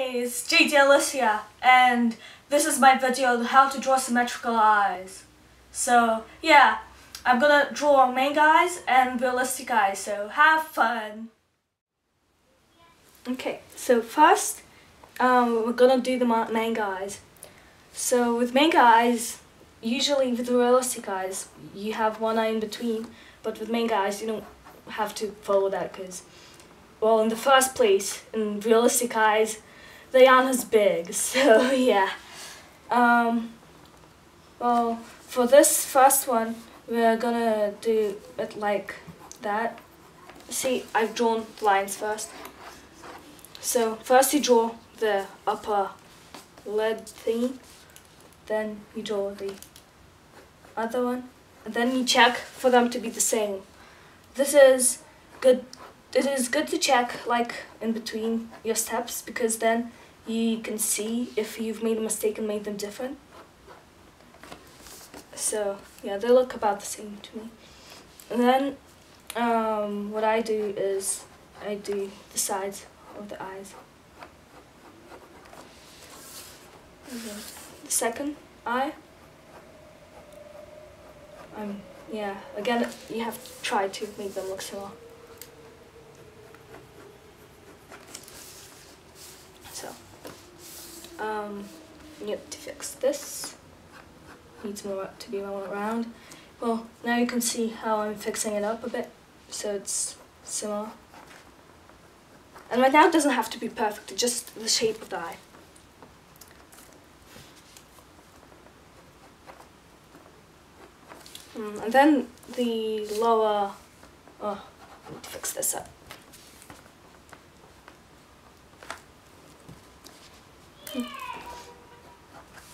Hey, it's JJ Alicia, and this is my video on how to draw symmetrical eyes. So yeah, I'm gonna draw main eyes and realistic eyes, so have fun. Okay, so first we're gonna do the main eyes. So with main eyes, usually with the realistic eyes, you have one eye in between, but with main eyes you don't have to follow that because, well, in the first place, in realistic eyes, they aren't as big, so yeah. Well, for this first one, we're gonna do it like that. See, I've drawn lines first. So first you draw the upper lid thingy, then you draw the other one, and then you check for them to be the same. This is good. It is good to check like in between your steps, because then you can see if you've made a mistake and made them different. So yeah, they look about the same to me. And then what I do is I do the sides of the eyes. And then the second eye. Yeah, again, you have to try to make them look similar. So, you have to fix this. Needs more to be more round. Well, now you can see how I'm fixing it up a bit, so it's similar. And right now it doesn't have to be perfect, it's just the shape of the eye. And then the lower, I need to fix this up.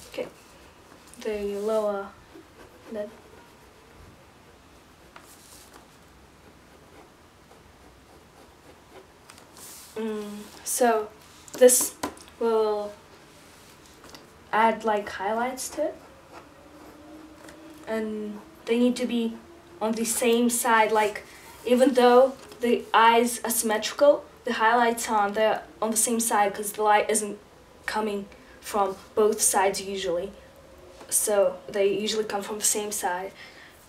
Okay, the lower lid. So this will add like highlights to it, and they need to be on the same side. Like, even though the eyes are symmetrical, the highlights are on the same side because the light isn't coming from both sides usually. So they usually come from the same side,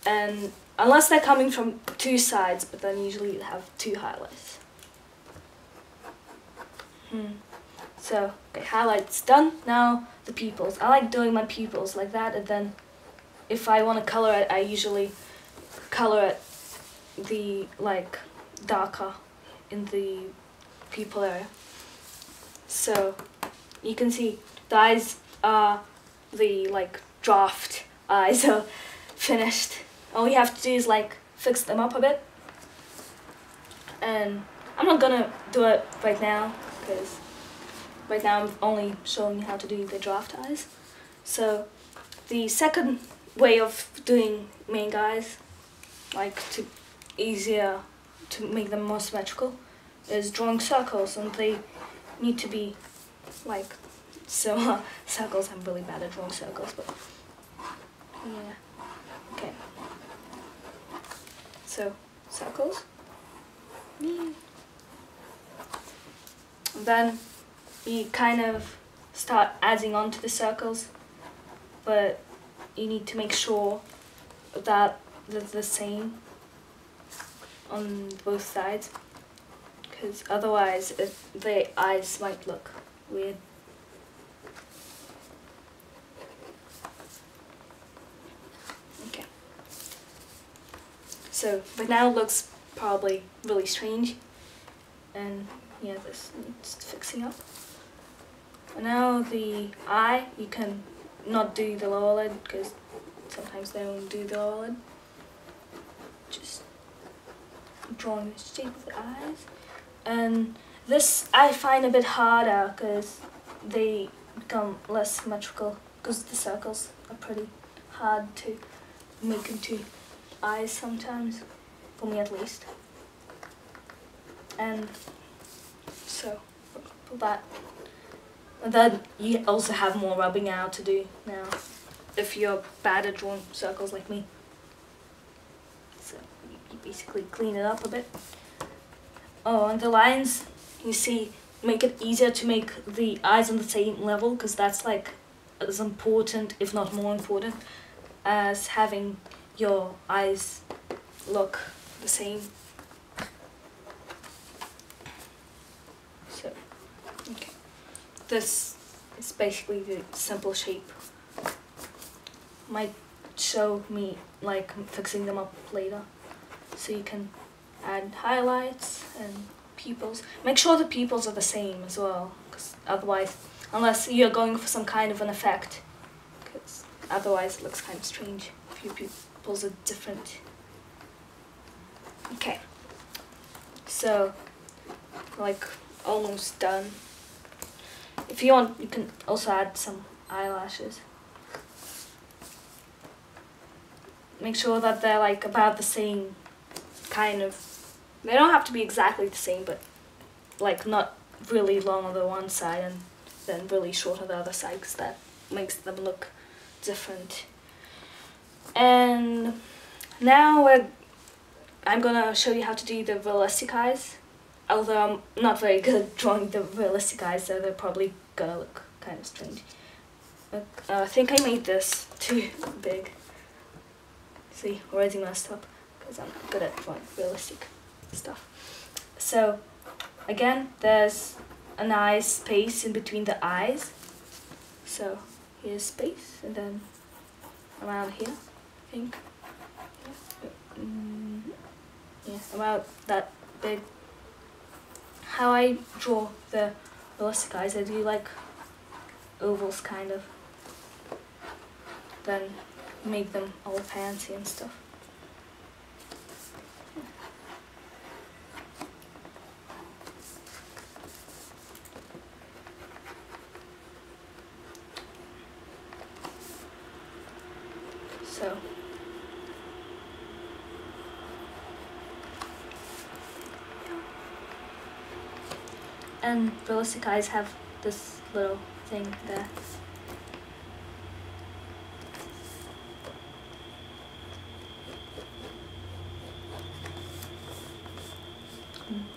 and unless they're coming from two sides, but then usually you have two highlights. So, okay, highlights done. Now the pupils. I like doing my pupils like that, and then if I want to color it, I usually color it the darker in the pupil area. So you can see the eyes are the draft eyes are finished. All you have to do is fix them up a bit. And I'm not gonna do it right now because right now I'm only showing you how to do the draft eyes. So the second way of doing main eyes, to easier to make them more symmetrical, is drawing circles, and they need to be similar circles. I'm really bad at drawing circles, but yeah. Okay. So circles. And then you kind of start adding on to the circles, but you need to make sure that they're the same on both sides, because otherwise the eyes might look weird. Okay. So right now it looks probably really strange, and yeah, this needs fixing up. And now the eye, you can not do the lower lid because sometimes they don't do the lower lid. Just drawing the shape of the eyes. And this I find a bit harder because they become less symmetrical, because the circles are pretty hard to make into eyes sometimes, for me at least. And so for that. And then you also have more rubbing out to do now, if you're bad at drawing circles like me. So you basically clean it up a bit. Oh, and the lines, you see, make it easier to make the eyes on the same level, because that's like as important, if not more important, as having your eyes look the same. So, okay. This is basically the simple shape. Might show me like fixing them up later. So you can add highlights and pupils. Make sure the pupils are the same as well, because otherwise, unless you're going for some kind of an effect, because otherwise it looks kind of strange if your pupils are different. Okay, so like almost done. If you want, you can also add some eyelashes. Make sure that they're like about the same kind of, they don't have to be exactly the same, but like not really long on the one side and then really short on the other side, because that makes them look different. And now I'm gonna show you how to do the realistic eyes, although I'm not very good at drawing the realistic eyes, so they're probably gonna look kind of strange. But, I think I made this too big. See, already messed up, because I'm not good at drawing realistic stuff. So again, there's a nice space in between the eyes. So here's space, and then around here, I think. Yeah, about that big. How I draw the realistic eyes, I do like ovals kind of. Then make them all fancy and stuff. So and realistic eyes have this little thing there.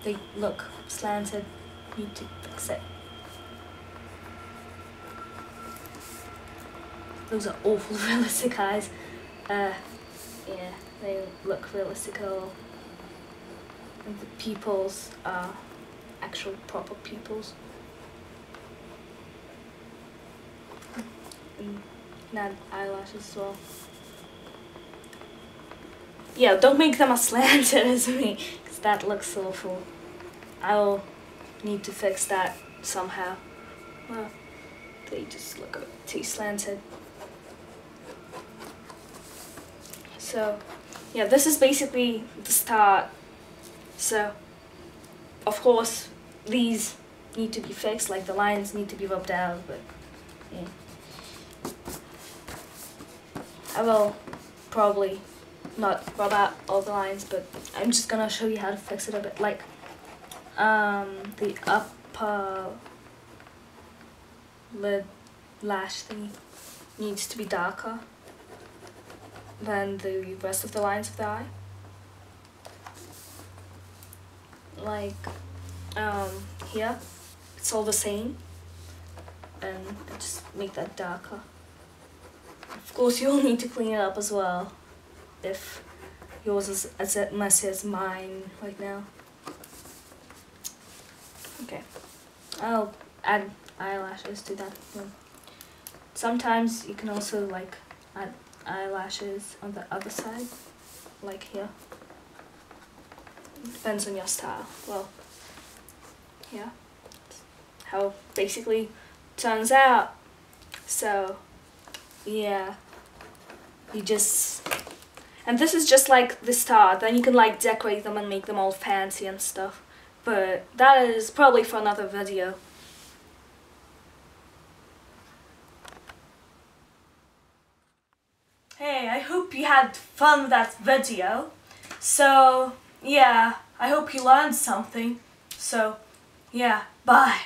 They look slanted, need to fix it. Those are awful realistic eyes. Yeah, they look realistic at all. And the pupils are actual proper pupils. And add eyelashes as well. Yeah, don't make them as slanted as me, because that looks awful. I'll need to fix that somehow. Well, they just look a bit too slanted. So, yeah, this is basically the start. So, of course, these need to be fixed, like the lines need to be rubbed out, but yeah. I will probably not rub out all the lines, but I'm just gonna show you how to fix it a bit. Like, the upper lid lash thingy needs to be darker than the rest of the lines of the eye. Like, here, it's all the same, and I just make that darker. Of course, you'll need to clean it up as well, if yours is as messy as mine right now. Okay, I'll add eyelashes to that one. Sometimes you can also like add eyelashes on the other side, like here. It depends on your style. Well, yeah, how basically turns out. So yeah, you just, and this is just like the start, then you can like decorate them and make them all fancy and stuff, but that is probably for another video. Hey, I hope you had fun with that video. So yeah, I hope you learned something. So yeah, bye.